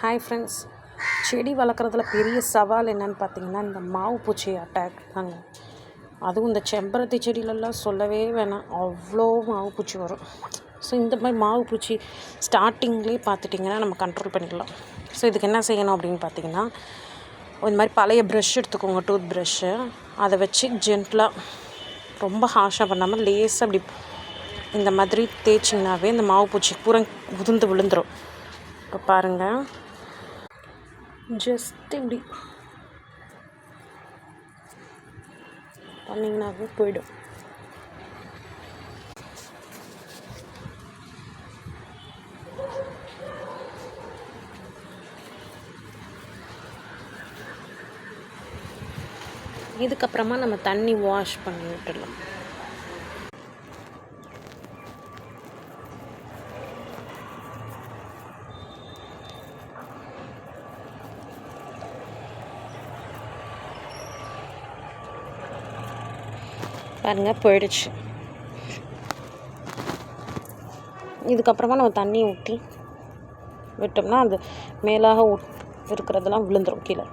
Hi friends, செடி வளர்க்குறதுல பெரிய சவால் என்னென்னு பார்த்தீங்கன்னா இந்த மாவு பூச்சி அட்டாக் தாங்க. அதுவும் இந்த செம்பருத்தி செடியிலலாம் சொல்லவே வேணாம், அவ்வளோ மாவு பூச்சி வரும். ஸோ இந்த மாதிரி மாவு பூச்சி ஸ்டார்டிங்லேயே பார்த்துட்டிங்கன்னா நம்ம கண்ட்ரோல் பண்ணிக்கலாம். ஸோ இதுக்கு என்ன செய்யணும் அப்படின்னு பார்த்தீங்கன்னா, இந்த மாதிரி பழைய ப்ரஷ் எடுத்துக்கோங்க, டூத் ப்ரஷ்ஷு. அதை வச்சு ஜென்டலாக, ரொம்ப ஹார்ஷாக பண்ணாமல் லேசாக அப்படி இந்த மாதிரி தேய்ச்சிங்கனாவே இந்த மாவு பூச்சி பூரா உதிர்ந்து விழுந்துடும். இப்போ பாருங்கள், ஜஸ்ட் இப்படி பண்ணிங்கனாவே போயிடும். இதுக்கப்புறமா நம்ம தண்ணி வாஷ் பண்ணி விட்டுடலாம். பாருங்கள், போயிடுச்சு. இதுக்கப்புறமா நம்ம தண்ணி ஊற்றி விட்டோம்னா அது மேலாக இருக்கிறதெல்லாம் விழுந்துடும் கீழே.